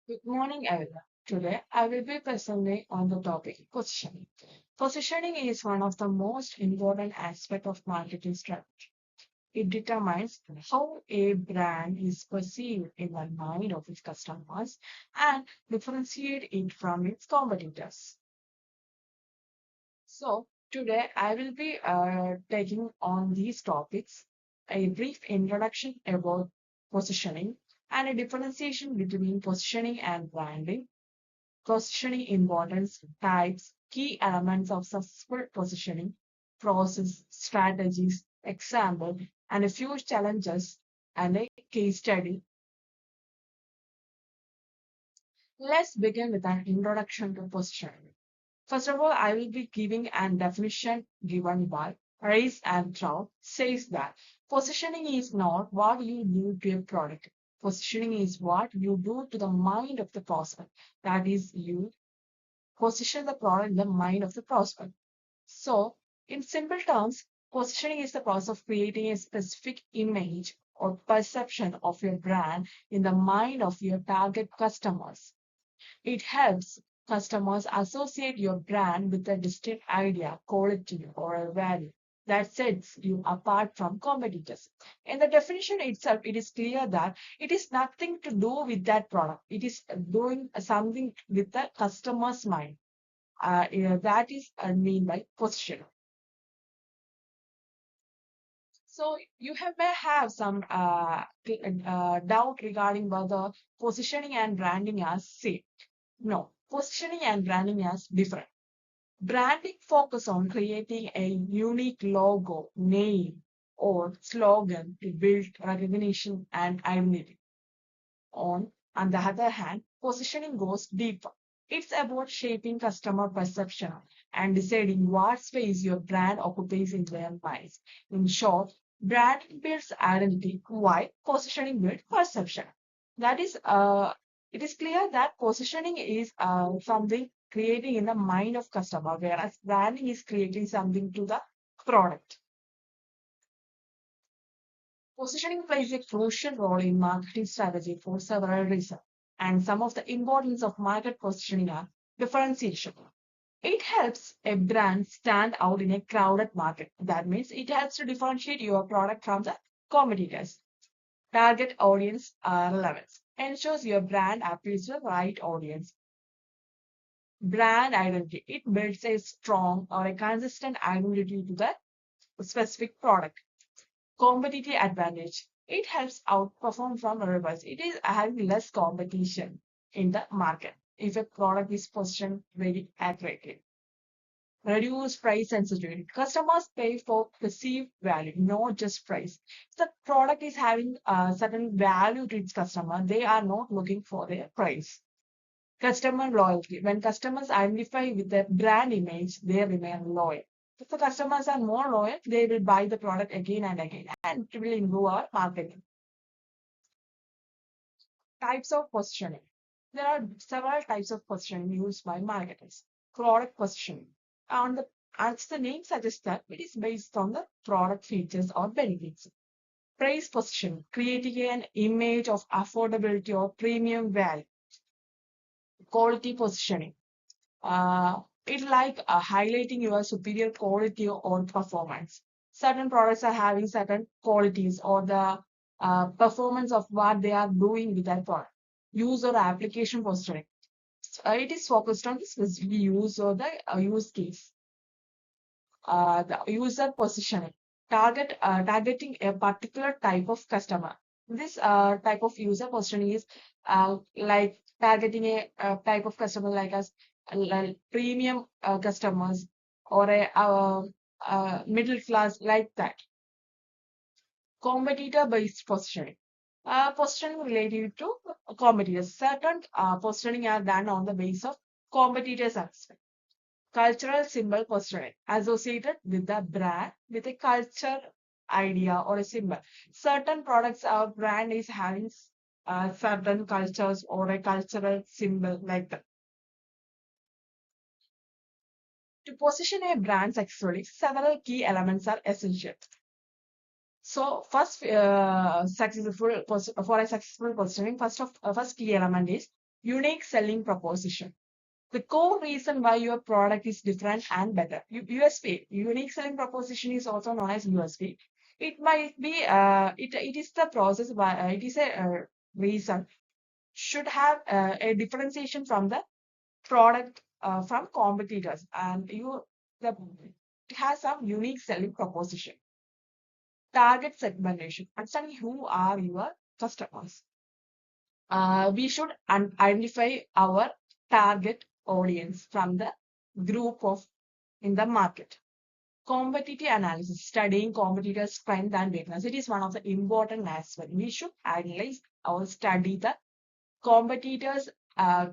Good morning, everyone. Today, I will be presenting on the topic positioning. Positioning is one of the most important aspects of marketing strategy. It determines how a brand is perceived in the mind of its customers and differentiate it from its competitors. So, today I will be taking on these topics, a brief introduction about positioning and a differentiation between positioning and branding, positioning importance, types, key elements of successful positioning, process, strategies, example, and a few challenges and a case study. Let's begin with an introduction to positioning. First of all, I will be giving an definition given by Rice and Trout says that positioning is not what you do to a product. Positioning is what you do to the mind of the prospect. That is, you position the product in the mind of the prospect. So, in simple terms, positioning is the process of creating a specific image or perception of your brand in the mind of your target customers. It helps customers associate your brand with a distinct idea, quality, or a value that sets you apart from competitors. In the definition itself, it is clear that it is nothing to do with that product. It is doing something with the customer's mind. That is mean by position. So you may have some doubt regarding whether positioning and branding are same. No, positioning and branding are different. Branding focus on creating a unique logo, name, or slogan to build recognition and identity. On the other hand, positioning goes deeper. It's about shaping customer perception and deciding what space your brand occupies in their minds. In short, branding builds identity, while positioning builds perception. That is, it is clear that positioning is something creating in the mind of customer, whereas branding is creating something to the product. Positioning plays a crucial role in marketing strategy for several reasons, and some of the importance of market positioning are differentiation. It helps a brand stand out in a crowded market. That means it helps to differentiate your product from the competitors. Target audience relevance ensures your brand appeals to the right audience. Brand identity it builds a strong or a consistent identity to the specific product. Competitive advantage. It helps outperform from rivals. It is having less competition in the market if a product is positioned very accurately. Reduce price sensitivity. Customers pay for perceived value, not just price. If the product is having a certain value to its customer, they are not looking for their price. Customer loyalty. When customers identify with their brand image, they remain loyal. If the customers are more loyal, they will buy the product again and again, and it will improve our marketing. Types of positioning. There are several types of positioning used by marketers. Product positioning. On the as the name suggests that it is based on the product features or benefits. Price positioning, creating an image of affordability or premium value. Quality positioning. It like highlighting your superior quality or performance. Certain products are having certain qualities or the performance of what they are doing with that product. Use or application positioning. It is focused on the specific use or the use case. The user positioning. Targeting a particular type of customer. This type of user positioning is like targeting a type of customer like us like premium customers or a middle class like that. Competitor based positioning. Positioning related to competitors. Certain positioning are done on the base of competitors aspect. Cultural symbol positioning associated with the brand with a culture idea or a symbol. Certain products our brand is having certain cultures or a cultural symbol like that. To position a brand successfully, several key elements are essential. So, for a successful positioning, first key element is Unique selling proposition. The core reason why your product is different and better. USP, unique selling proposition, is also known as USP. It might be, it is the process by, it is a reason, should have a differentiation from the product from competitors, and the it has some unique selling proposition. Target segmentation, understanding who are your customers. We should identify our target audience from the group of in the market. Competitive analysis, studying competitors' strength and weakness. It is one of the important aspects. We should analyze or study the competitors'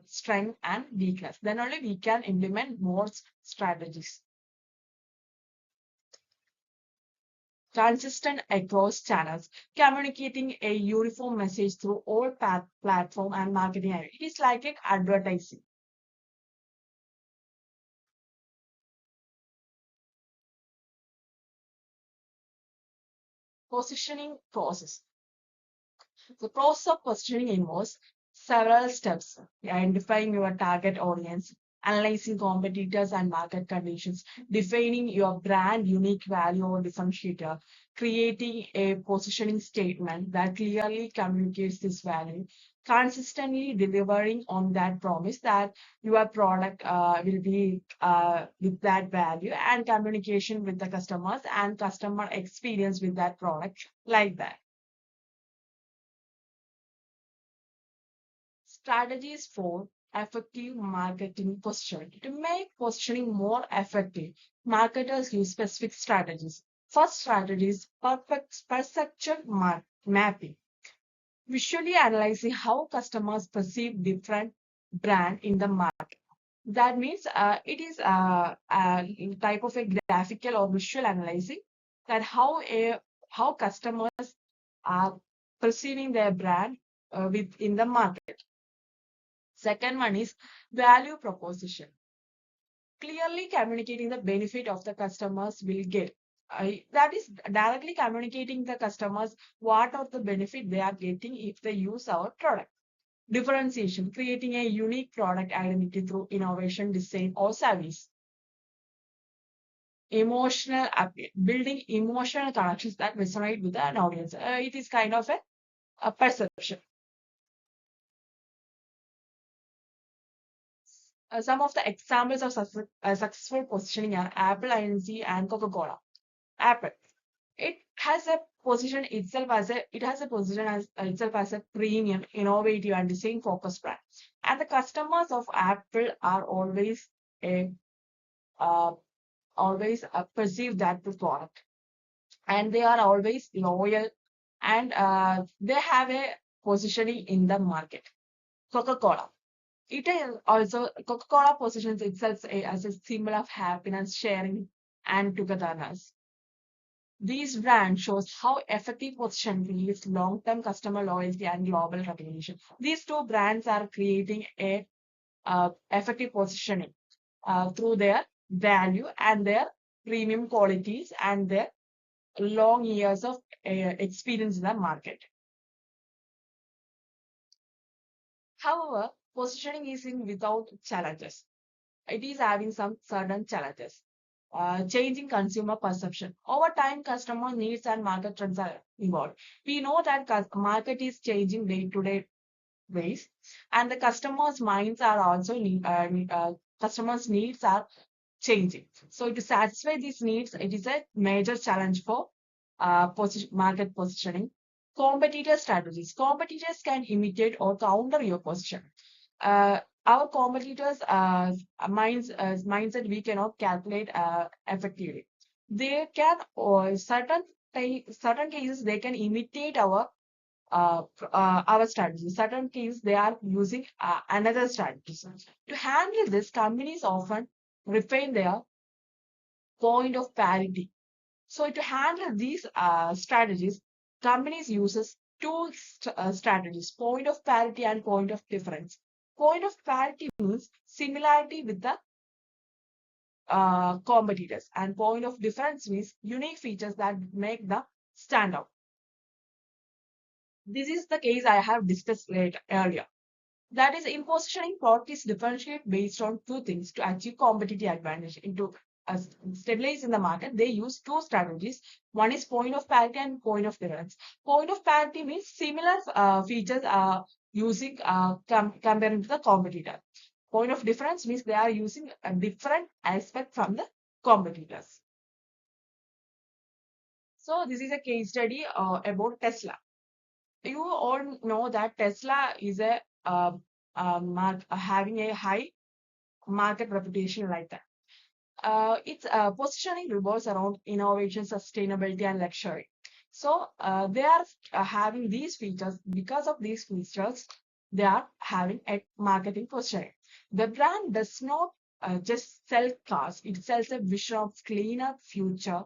strength and weakness. Then only we can implement more strategies. Consistent across channels, communicating a uniform message through all platform and marketing. It is like an advertising. Positioning process. The process of positioning involves several steps: identifying your target audience, analyzing competitors and market conditions, defining your brand unique value or differentiator, creating a positioning statement that clearly communicates this value, consistently delivering on that promise that your product will be with that value, and communication with the customers and customer experience with that product, like that. Strategies for effective marketing positioning. To make positioning more effective, marketers use specific strategies. First strategy is perfect perception mapping, visually analyzing how customers perceive different brand in the market. That means it is in type of a graphical or visual analyzing that how customers are perceiving their brand within the market. Second one is value proposition. Clearly communicating the benefit of the customers will get. That is directly communicating the customers what are the benefit they are getting if they use our product. Differentiation, creating a unique product identity through innovation, design, or service. Emotional appeal, building emotional connections that resonate with an audience. It is kind of a perception. Some of the examples of successful positioning are Apple Inc. and Coca-Cola. Apple, it has a position itself as itself as a premium, innovative, and design focused brand. And the customers of Apple are always a perceive that the product, and they are always loyal, and they have a positioning in the market. Coca-Cola. It is also Coca-Cola positions itself as a symbol of happiness, sharing, and togetherness. These brands shows how effective positioning leads long-term customer loyalty and global recognition. These two brands are creating a effective positioning through their value and their premium qualities and their long years of experience in the market. However, positioning is in without challenges. It is having some certain challenges. Changing consumer perception. Over time, customer needs and market trends are evolved. We know that market is changing day-to-day ways, and the customers' minds are also customers' needs are changing. So to satisfy these needs, it is a major challenge for market positioning. Competitor strategies. Competitors can imitate or counter your position. Our competitors' mindset we cannot calculate effectively. They can, or certain cases, they can imitate our strategy. Certain cases they are using another strategy. To handle this, companies often refine their point of parity. So to handle these strategies, companies uses two strategies: point of parity and point of difference. Point of parity means similarity with the competitors, and point of difference means unique features that make the stand out. This is the case I have discussed earlier. That is, in positioning, products differentiate based on two things to achieve competitive advantage. Into stabilize in the market, they use two strategies. One is point of parity and point of difference. Point of parity means similar features are using comparing to the competitor. Point of difference means they are using a different aspect from the competitors. So this is a case study about Tesla. You all know that Tesla is having a high market reputation like that. Its positioning revolves around innovation, sustainability, and luxury. So they are having these features. Because of these features, they are having a marketing positioning. The brand does not just sell cars; it sells a vision of cleaner future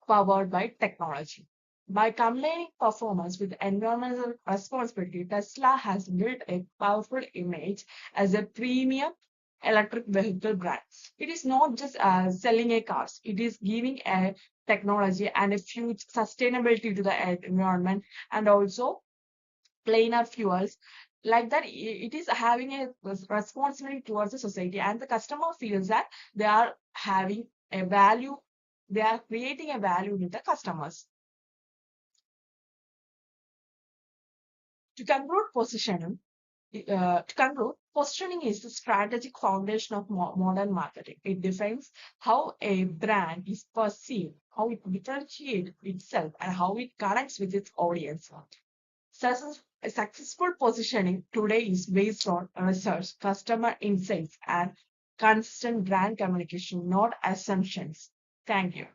powered by technology. By combining performance with environmental responsibility, Tesla has built a powerful image as a premium electric vehicle brand. It is not just selling a cars, it is giving a technology and a future sustainability to the environment, and also cleaner fuels. Like that, it is having a responsibility towards the society, and the customer feels that they are having a value, they are creating a value with the customers. To conclude, positioning is the strategic foundation of modern marketing. It defines how a brand is perceived, how it differentiates itself, and how it connects with its audience. Successful positioning today is based on research, customer insights, and consistent brand communication, not assumptions. Thank you.